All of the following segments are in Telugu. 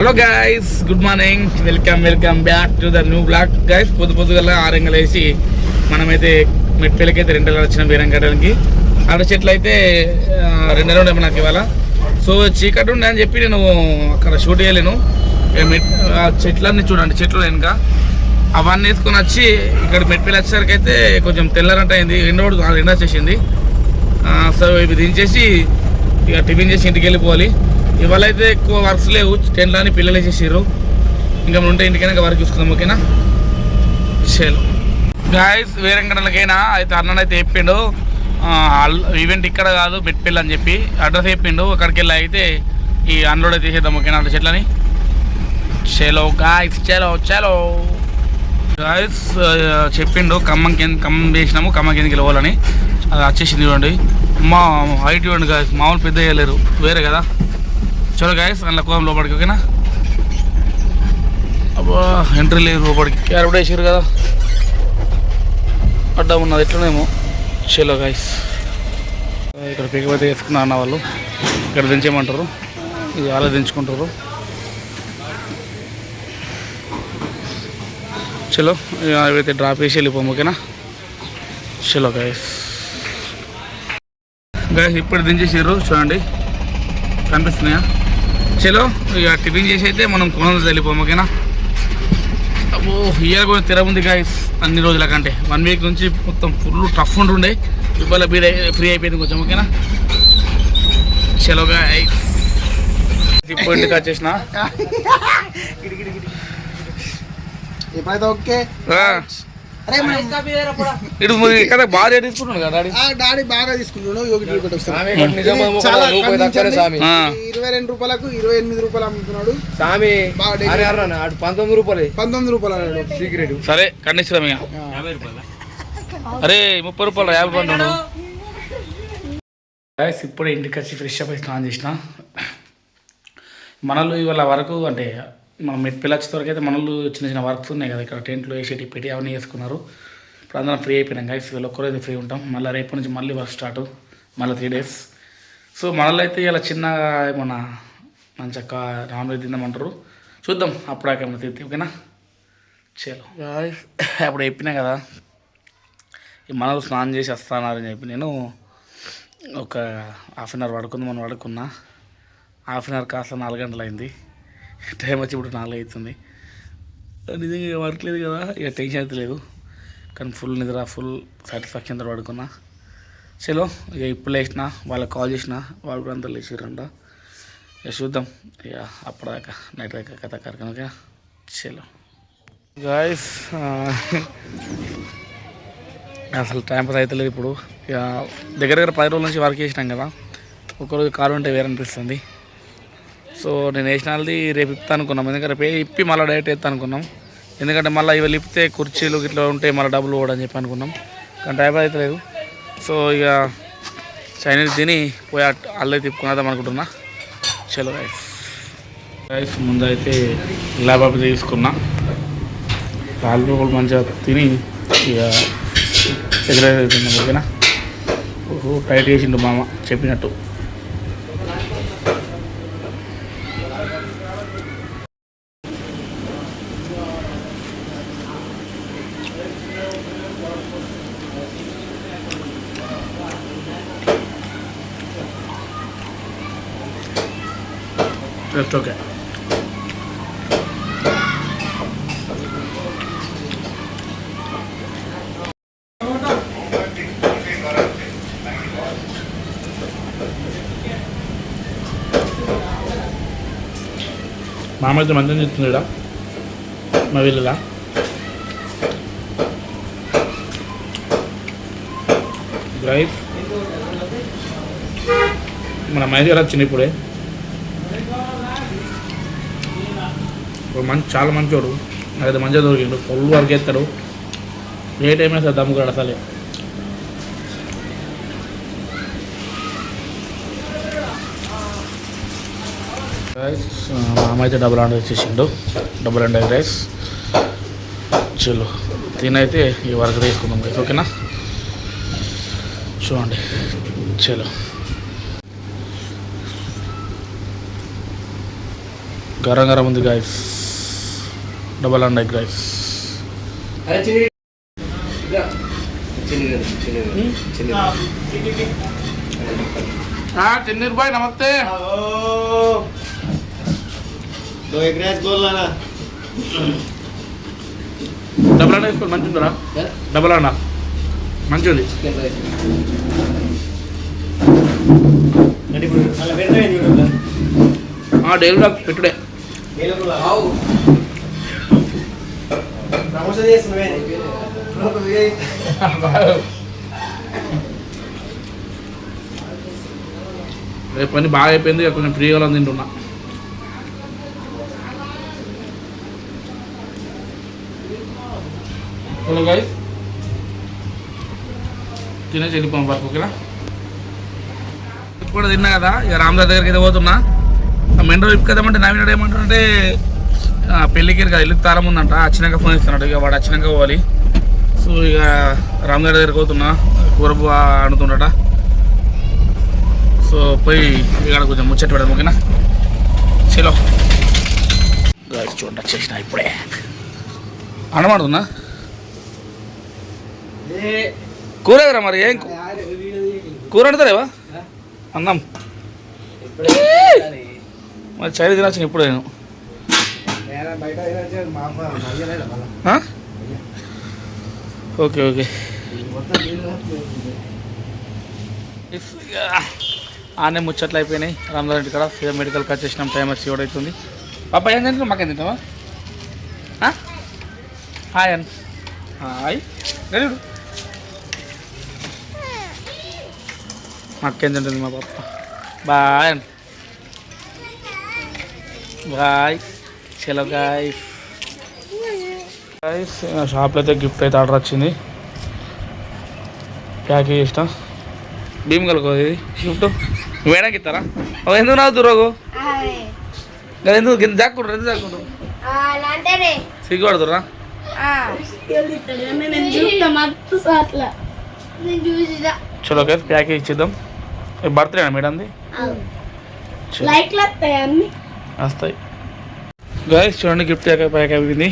Hello guys, good morning. Welcome back to the new blog guys. పొద్దుగల 6 గంటలు వేసి మనమైతే మెట్పల్లికి అయితే 2 గంటలు వచ్చినాం. వీరంగడానికి ఆడ చెట్లు అయితే 2 ఉండే నాకు ఇవాళ. సో చీకటి ఉండే అని చెప్పి నేను అక్కడ షూట్ చేయలేను. చెట్లన్నీ చూడండి, చెట్లు వెనుక అవన్నీ వేసుకొని వచ్చి ఇక్కడ మెట్పల్లి వచ్చేసరికి అయితే కొంచెం తెల్లరంట అయింది. ఎండ వచ్చేసింది. సో ఇవి దించేసి ఇక టిఫిన్ చేసి ఇంటికి వెళ్ళిపోవాలి. ఇవాళ అయితే ఎక్కువ వర్క్స్ లేవు, టెంట్లని పిల్లలు వేసేసారు. ఇంకా ఉంటే ఇంటికైనా వర్క్ చూసుకుందాం, ఓకేనా? చలో గాయస్, వేరే గంటలకైనా అయితే అన్న అయితే చెప్పిండు ఈవెంట్ ఇక్కడ కాదు మెట్పల్లి అని చెప్పి అడ్రస్ చెప్పిండు. అక్కడికి వెళ్ళి అయితే ఈ అన్లోడ్ అయితే చేసేద్దాం, ఓకేనా? అంటే చెట్లని చలో గాయస్, చలో చలో గాయస్. చెప్పిండు ఖమ్మం చేసినాము, ఖమ్మం కిందకి వెళ్ళాలని. అది వచ్చేసింది చూడండి. మా హైట్ ఇవ్వండి గాయస్, మామూలు పెద్ద వేయలేరు, వేరే కదా. చలో గాయస్, అందులో కోదం లోపలికి, ఓకేనా? అబ్బా ఎంట్రీ లేదు లోపలికి, క్యారెట్ వేసారు కదా, అడ్డా ఉన్నది ఎట్లనేమో. చలో గాయస్, ఇక్కడ పికప్ వేసుకున్నా అన్న వాళ్ళు. ఇక్కడ దించేయమంటారు, ఇది అలా దించుకుంటారు. చలో అవైతే డ్రాప్ వేసి వెళ్ళిపోము, ఓకేనా? చలో గాయస్. గాయస్ ఇప్పుడు దించేసారు చూడండి, కనిపిస్తున్నాయా? చలో ఇక టిఫిన్ చేసి అయితే మనం కొనంలో వెళ్ళిపోము, ఓకేనా? అబ్బో ఇయర్ కూడా తిరగముంది గాయస్, అన్ని రోజుల కంటే 1 వీక్ నుంచి మొత్తం ఫుల్ టఫ్ ఉంటుండే. ఇవాళ ఫ్రీ అయిపోయింది కొంచెం, ఓకేనా? చలో గాయస్, ఇప్పుడు ఇంటికి వచ్చేసిన. ఓకే ఇటు కదా బాగా తీసుకుంటున్నాడు కదా డాడీ బాగా తీసుకుంటున్నాడు. 22 రూపాయలకు 28 రూపాయలు అమ్ముతున్నాడు. 19 రూపాయలు సీక్రెట్. సరే కండిస్తాం ఇక. అరే 30 రూపాయలు 50 రూపాయలు. ఇప్పుడే ఇంటికి వచ్చి ఫ్రెష్ అప్ స్నానం చేసిన. మనలు ఇవాళ వరకు అంటే మనం మెట్పల్లి వచ్చే వరకు అయితే మనలు చిన్న చిన్న వర్క్స్ ఉన్నాయి కదా, ఇక్కడ టెంట్లు వేసేటి పెట్టి అవన్నీ వేసుకున్నారు. ఇప్పుడు అందరం ఫ్రీ అయిపోయినాం గైస్. వీళ్ళు ఒక్కరోజు ఫ్రీ ఉంటాం, మళ్ళీ రేపు నుంచి మళ్ళీ వర్క్ స్టార్ట్, మళ్ళీ 3 డేస్. సో మనలో అయితే ఇలా చిన్నగా ఏమన్నా మంచిగా నాన్ వెజ్ తిందామంటారు, చూద్దాం అప్పుడాకేమన్నా తింటే, ఓకేనా? చలో గాయస్, అప్పుడు చెప్పినా కదా ఈ మనలు స్నానం చేసి వస్తానని చెప్పి నేను ఒక హాఫ్ అన్ అవర్ పడుకున్నా. హాఫ్ అన్ అవర్ కాస్త 4 గంటలు అయింది. టైం వచ్చి ఇప్పుడు 4 అవుతుంది. నిజంగా వర్క్ లేదు కదా, ఇక టెన్షన్ అయితే లేదు, కానీ ఫుల్ నిద్ర, ఫుల్ సాటిస్ఫాక్షన్తో పడుకున్నా. చలో ఇక ఇప్పుడు లేచిన, వాళ్ళకి కాల్ చేసిన, వాళ్ళు కూడా అంతా లేచిరంట. ఇక చూద్దాం ఇక అప్పటిదాకా నైట్ దాకా కథ కనుక. చలో గాయస్, అసలు టైం పాస్ అవుతలేదు ఇప్పుడు. ఇక దగ్గర 10 రోజుల నుంచి వర్క్ చేసినాం కదా, ఒకరోజు కాలు ఉంటే వేరే అనిపిస్తుంది. సో నేను వేసిన వాళ్ళది రేపు ఇప్తా అనుకున్నాం, ఎందుకంటే రేపు ఇప్పి మళ్ళీ డైరెక్ట్ వేస్తా అనుకున్నాం. ఎందుకంటే మళ్ళీ ఇవాళ ఇప్పితే కుర్చీలు ఇట్లా ఉంటే మళ్ళీ డబ్బులు పోవడం చెప్పి అనుకున్నాం, కానీ టైం అయితే లేదు. సో ఇక చైనీస్ తిని పోయి అల్లే తిప్పుకునేద్దాం అనుకుంటున్నా. చలో గైస్, ముందు అయితే ల్యాప్టాప్ తీసుకున్నా, పాలు మంచిగా తిని ఇక ఎగ్రైజ్ తిన్నాం, ఓకేనా? టైట్ చేసిండు మామ చెప్పినట్టు. That's okay. మామ అయితే మంచిగా చెప్తుంది ఇక్కడ మా వీళ్ళలా. రైస్ మన మైజర్ వచ్చింది ఇప్పుడే. చాలా మంచోడు, నాకైతే మంచిగా దొరికిండు. ఫుల్ వర్క్ చేస్తాడు, ఏ టైం అయినా సార్ దమ్ముగాడు అసలే. మామ అయితే డబుల్ అండ్ వచ్చేసిండు, డబుల్ అండ్ రైస్. చలో తినైతే ఈ వర్క్ తీసుకుందాం గైస్, ఓకేనా? చూడండి చలో గరం గరం ఉంది guys, double and egg rice. చిన్నీరు బాయ్ నమస్తే. డబల్ అండ్ వేసుకోండి, మంచి ఉందా? డబల్ అండ్ మంచిగా ఉంది. డైలీ బ్లాగ్ పెట్టుడే. రేపు పని బాగా అయిపోయింది, కొంచెం ఫ్రీగా తింటున్నా. హలో గైస్, తినేసి వెళ్ళిపోయాం వరకు. ఓకేనా, ఇప్పుడు తిన్నా కదా, ఇక రామదాస్ దగ్గరికి అయితే పోతున్నా. మెండో ఇప్పుకదామంటే నవీనాడు ఏమంటాడంటే పెళ్ళికి కదా ఇల్లు తాళం ఉందంట, వచ్చినాక ఫోన్ ఇస్తున్నాడు. ఇక వాడు వచ్చినాక పోవాలి. సో ఇక రామదాస్ దగ్గరికి పోతున్నా, కూర వండుతుండట. సో పోయి ఇక్కడ కొంచెం ముచ్చట పెడదాం. ఓకేనా, చలో చూడండి వచ్చేసిన ఇప్పుడే అనమాడుతున్నా. కూర కదా మరి, ఏం కూర వండుతారేవా? అన్నం మరి చైనా తినొచ్చిన ఇప్పుడు నేను. ఓకే ఓకే, ఆనే ముచ్చట్లు అయిపోయినాయి. రామదాస్ ఇంటి కాడ సీఎం మెడికల్కి వచ్చేసినాం. టైం వచ్చి అవుతుంది. పాప ఏం తింటావు? మాకేం తింటావా? హాయ్ అన్ హాయ్ రెడీ. మాకేం తింటుంది మా పాప? బాయ్ అన్ బాయ్. చలో గాయ్స్, షాప్లో అయితే గిఫ్ట్ అయితే ఆర్డర్ వచ్చింది. ప్యాక్ చేసిన భీమ్ కలుకో ఇది గిఫ్ట్. వేయడానికి ఇస్తారా? ఎందుకు నవ్వుతు రోగు? ఎందుకు జాక్కుంటారు? ఎందుకు జాక్కుంటారు? సిగ్గుపడుతురా? చలో గైస్, ప్యాకేజ్ ఇచ్చేద్దాం. బర్త్డేనా మేడంది? వస్తాయి గైస్. చూడండి గిఫ్ట్ ప్యాక్ అయిపోయింది.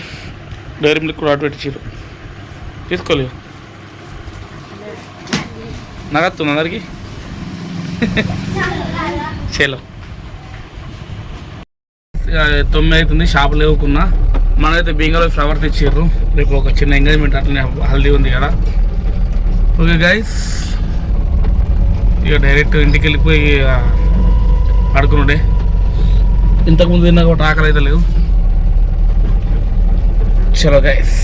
డైరీ మిల్క్ కూడా ఆర్డర్ పెట్టించారు, తీసుకోలేదు. నగత్తుంది అందరికి. చలో 9 అవుతుంది, షాప్ లేవుకున్నా. మనమైతే బీంగలో ఫ్లవర్స్ ఇచ్చారు. రేపు ఒక చిన్న ఎంగేజ్మెంట్ అట్లనే హల్దీ ఉంది కదా. ఓకే గైస్, ఇక డైరెక్ట్ ఇంటికి వెళ్ళిపోయి పడుకునుండే. ఇంతకుముందు తిన్నా కూడా ఆకలి అయితే లేవు. చలో గైస్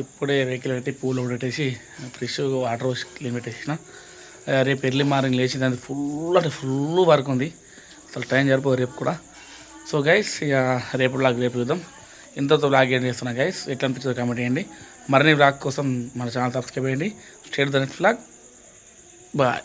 ఇప్పుడే వెహికల్ పెట్టి పూలు పెట్టేసి ఫ్రెష్ వాటర్ పోసి క్లీన్ పెట్టేసిన. రేపు ఎర్లీ మార్నింగ్ లేచి దాని ఫుల్ అంటే ఫుల్ వర్క్ ఉంది, అసలు టైం సరిపోదు రేపు కూడా. సో గైస్ ఇక రేపు బ్లాగ్ రేపు చూద్దాం. ఇంతతో బ్లాగ్ ఏం చేస్తున్నా గైస్, ఎట్లా అనిపించిందో కామెంట్ చేయండి. మరిన్ని బ్లాగ్ కోసం మన ఛానల్ సబ్స్క్రైబ్ చేయండి. State the next blog. Bye.